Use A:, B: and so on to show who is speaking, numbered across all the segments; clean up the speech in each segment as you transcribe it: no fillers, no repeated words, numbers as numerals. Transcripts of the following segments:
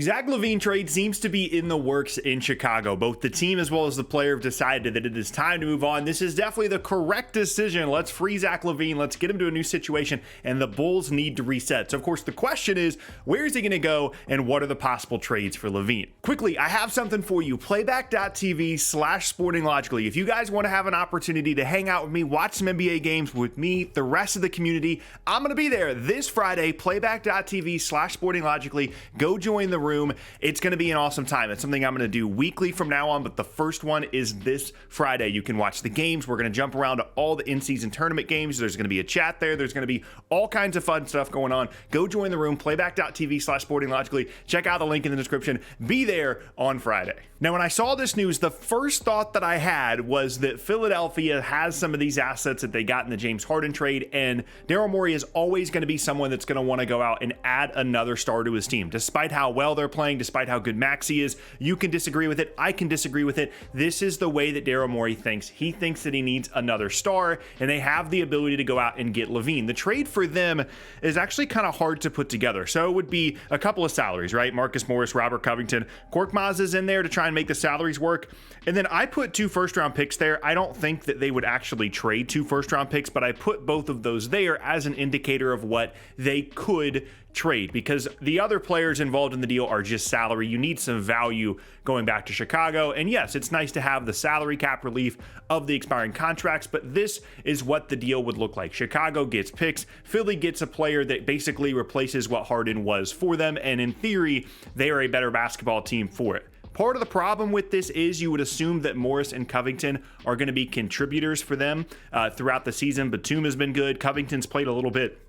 A: Zach Lavine trade seems to be in the works in Chicago. Both the team as well as the player have decided that it is time to move on. This is definitely the correct decision. Let's free Zach Lavine. Let's get him to a new situation, and the Bulls need to reset. So, of course, the question is, where is he going to go, and what are the possible trades for Lavine? Quickly, I have something for you. Playback.tv/sportinglogically. If you guys want to have an opportunity to hang out with me, watch some NBA games with me, the rest of the community, I'm going to be there this Friday. Playback.tv/sportinglogically. Go join the room. It's going to be an awesome time. It's something I'm going to do weekly from now on, but the first one is this Friday. You can watch the games. We're going to jump around to all the in-season tournament games. There's going to be a chat there. There's going to be all kinds of fun stuff going on. Go join the room, playback.tv/sportinglogically. Check out the link in the description. Be there on Friday. Now, when I saw this news, the first thought that I had was that Philadelphia has some of these assets that they got in the James Harden trade, and Daryl Morey is always going to be someone that's going to want to go out and add another star to his team. Despite how well they're playing, despite how good Maxey is, you can disagree with it. I can disagree with it. This is the way that Daryl Morey thinks. He thinks that he needs another star, and they have the ability to go out and get Lavine. The trade for them is actually kind of hard to put together. So it would be a couple of salaries, right? Marcus Morris, Robert Covington, Korkmaz is in there to try and make the salaries work. And then I put 2 first-round picks there. I don't think that they would actually trade 2 first-round picks, but I put both of those there as an indicator of what they could trade, because the other players involved in the deal are just salary. You need some value going back to Chicago. And yes, it's nice to have the salary cap relief of the expiring contracts, but this is what the deal would look like. Chicago gets picks. Philly gets a player that basically replaces what Harden was for them. And in theory, they are a better basketball team for it. Part of the problem with this is you would assume that Morris and Covington are going to be contributors for them throughout the season. Batum has been good. Covington's played a little bit.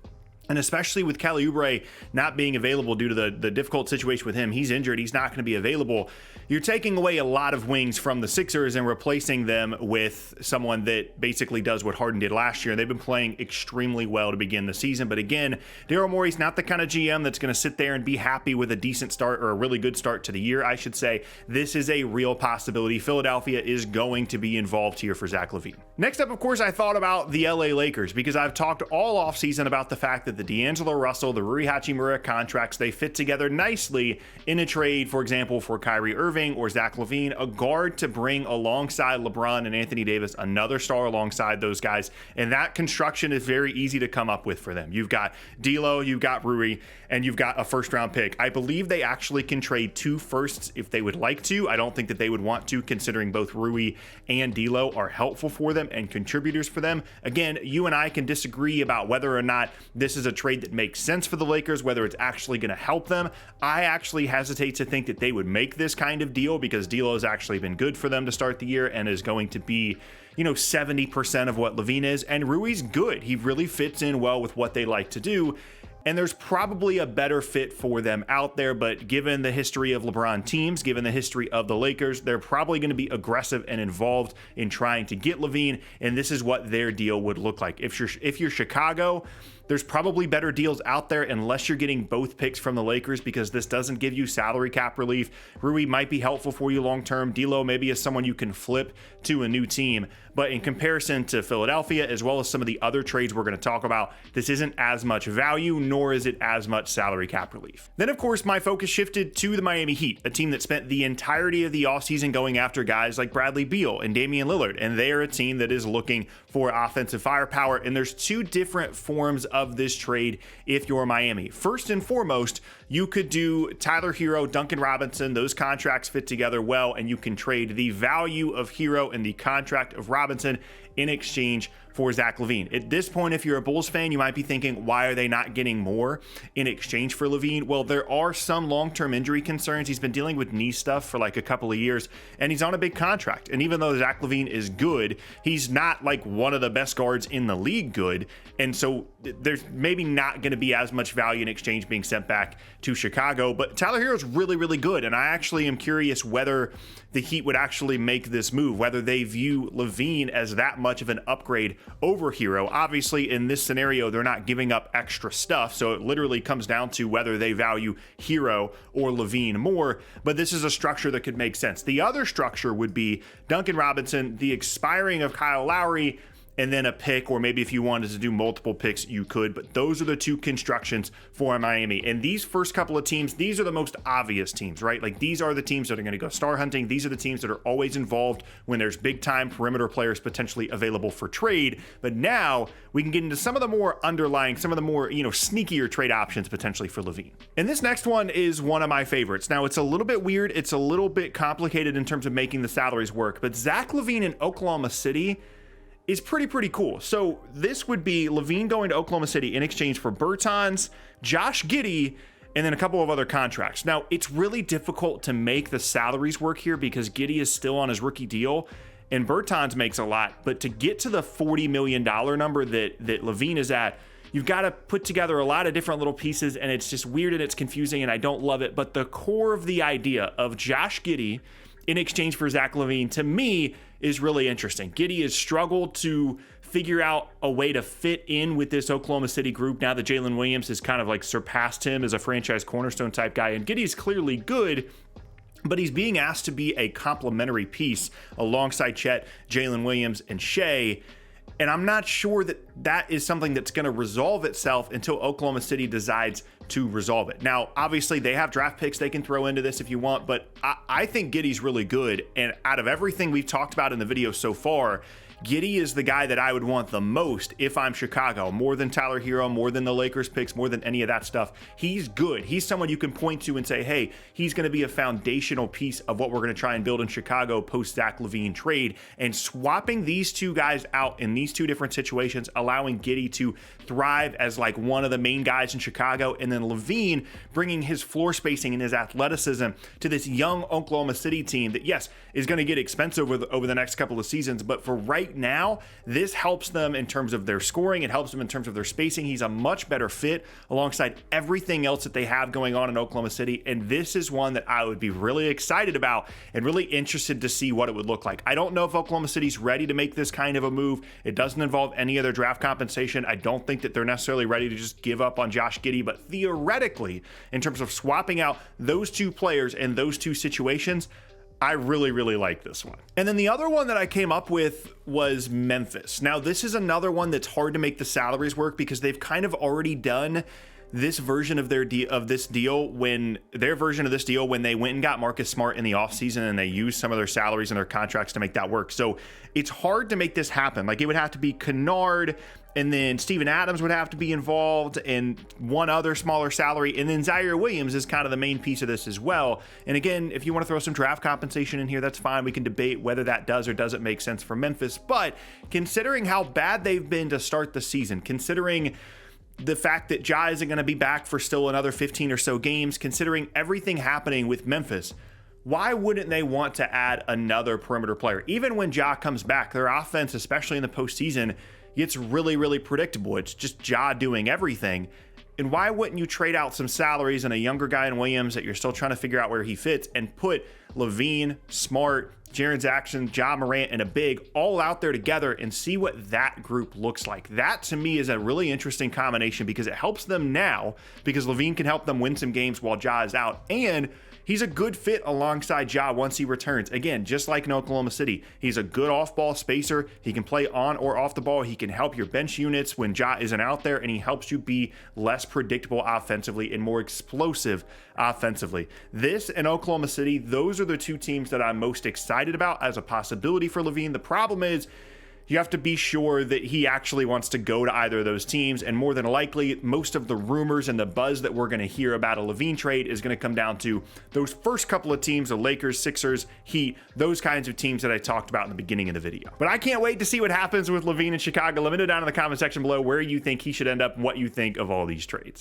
A: And especially with Kelly Oubre not being available due to the difficult situation with him, he's injured, he's not going to be available. You're taking away a lot of wings from the Sixers and replacing them with someone that basically does what Harden did last year. They've been playing extremely well to begin the season. But again, Daryl Morey's not the kind of GM that's going to sit there and be happy with a decent start, or a really good start to the year, I should say. This is a real possibility. Philadelphia is going to be involved here for Zach Lavine. Next up, of course, I thought about the LA Lakers, because I've talked all offseason about the fact that the D'Angelo Russell, the Rui Hachimura contracts, they fit together nicely in a trade, for example, for Kyrie Irving or Zach Lavine, a guard to bring alongside LeBron and Anthony Davis, another star alongside those guys. And that construction is very easy to come up with for them. You've got D'Lo, you've got Rui, and you've got a first-round pick. I believe they actually can trade 2 firsts if they would like to. I don't think that they would want to, considering both Rui and D'Lo are helpful for them and contributors for them. Again, you and I can disagree about whether or not this is a trade that makes sense for the Lakers, whether it's actually going to help them. I actually hesitate to think that they would make this kind of deal, because D'Lo has actually been good for them to start the year and is going to be, 70% of what Lavine is. And Rui's good. He really fits in well with what they like to do. And there's probably a better fit for them out there, but given the history of LeBron teams, given the history of the Lakers, they're probably going to be aggressive and involved in trying to get Lavine, and this is what their deal would look like. If you're Chicago, there's probably better deals out there unless you're getting both picks from the Lakers, because this doesn't give you salary cap relief. Rui might be helpful for you long term. D'Lo maybe is someone you can flip to a new team. But in comparison to Philadelphia, as well as some of the other trades we're going to talk about, this isn't as much value, nor is it as much salary cap relief. Then, of course, my focus shifted to the Miami Heat, a team that spent the entirety of the offseason going after guys like Bradley Beal and Damian Lillard. And they are a team that is looking for offensive firepower. And there's 2 different forms of this trade if you're Miami. First and foremost, you could do Tyler Hero, Duncan Robinson. Those contracts fit together well, and you can trade the value of Hero and the contract of Robinson in exchange for Zach Lavine. At this point, if you're a Bulls fan, you might be thinking, why are they not getting more in exchange for Lavine? Well, there are some long-term injury concerns. He's been dealing with knee stuff for like a couple of years, and he's on a big contract. And even though Zach Lavine is good, he's not like one of the best guards in the league good. And so there's maybe not going to be as much value in exchange being sent back to Chicago. But Tyler Hero's really, really good. And I actually am curious whether the Heat would actually make this move, whether they view Lavine as that much of an upgrade over Hero. Obviously, in this scenario, they're not giving up extra stuff, so it literally comes down to whether they value Hero or Lavine more, but this is a structure that could make sense. The other structure would be Duncan Robinson, the expiring of Kyle Lowry, and then a pick, or maybe if you wanted to do multiple picks, you could. But those are the two constructions for Miami. And these first couple of teams, these are the most obvious teams, right? Like, these are the teams that are going to go star hunting. These are the teams that are always involved when there's big time perimeter players potentially available for trade. But now we can get into some of the more underlying, some of the more, sneakier trade options potentially for Lavine. And this next one is one of my favorites. Now, it's a little bit weird. It's a little bit complicated in terms of making the salaries work, but Zach Lavine in Oklahoma City is pretty cool. So this would be Lavine going to Oklahoma City in exchange for Bertans, Josh Giddey, and then a couple of other contracts. Now, it's really difficult to make the salaries work here because Giddey is still on his rookie deal and Bertans makes a lot. But to get to the $40 million number that Lavine is at, you've got to put together a lot of different little pieces, and it's just weird and it's confusing and I don't love it. But the core of the idea of Josh Giddey in exchange for Zach Lavine, to me, is really interesting. Giddey has struggled to figure out a way to fit in with this Oklahoma City group now that Jalen Williams has kind of like surpassed him as a franchise cornerstone type guy. And Giddey's clearly good, but he's being asked to be a complementary piece alongside Chet, Jalen Williams, and Shea. And I'm not sure that is something that's going to resolve itself until Oklahoma City decides to resolve it. Now, obviously, they have draft picks they can throw into this if you want, but I think Giddey's really good. And out of everything we've talked about in the video so far, Giddey is the guy that I would want the most if I'm Chicago, more than Tyler Hero, more than the Lakers picks, more than any of that stuff. He's good. He's someone you can point to and say, hey, he's going to be a foundational piece of what we're going to try and build in Chicago post Zach Lavine trade. And swapping these two guys out in these two different situations, allowing Giddey to thrive as like one of the main guys in Chicago, and then Lavine bringing his floor spacing and his athleticism to this young Oklahoma City team that, yes, is going to get expensive over the next couple of seasons, but for right now, this helps them in terms of their scoring. It helps them in terms of their spacing. He's a much better fit alongside everything else that they have going on in Oklahoma City. And this is one that I would be really excited about and really interested to see what it would look like. I don't know if Oklahoma City's ready to make this kind of a move. It doesn't involve any other draft compensation. I don't think that they're necessarily ready to just give up on Josh Giddey, but theoretically, in terms of swapping out those two players in those two situations, I really like this one. And then the other one that I came up with was Memphis. Now, this is another one that's hard to make the salaries work because they've kind of already done this version of this deal when they went and got Marcus Smart in the offseason and they used some of their salaries and their contracts to make that work. So it's hard to make this happen. Like, it would have to be Kennard, and then Steven Adams would have to be involved, and one other smaller salary, and then Zaire Williams is kind of the main piece of this as well. And again, if you want to throw some draft compensation in here, that's fine. We can debate whether that does or doesn't make sense for Memphis. But considering how bad they've been to start the season, considering the fact that Ja isn't going to be back for still another 15 or so games, considering everything happening with Memphis, why wouldn't they want to add another perimeter player? Even when Ja comes back, their offense, especially in the postseason, gets really predictable. It's just Ja doing everything. And why wouldn't you trade out some salaries and a younger guy in Williams that you're still trying to figure out where he fits and put Lavine, Smart, Jaren Jackson, Ja Morant, and a big all out there together and see what that group looks like? That to me is a really interesting combination because it helps them now because Lavine can help them win some games while Ja is out, and he's a good fit alongside Ja once he returns. Again, just like in Oklahoma City, he's a good off-ball spacer. He can play on or off the ball. He can help your bench units when Ja isn't out there, and he helps you be less predictable offensively and more explosive offensively. This and Oklahoma City, those are the two teams that I'm most excited about as a possibility for Lavine. The problem is, you have to be sure that he actually wants to go to either of those teams, and more than likely, most of the rumors and the buzz that we're going to hear about a Lavine trade is going to come down to those first couple of teams, the Lakers, Sixers, Heat, those kinds of teams that I talked about in the beginning of the video. But I can't wait to see what happens with Lavine in Chicago. Let me know down in the comment section below where you think he should end up and what you think of all these trades.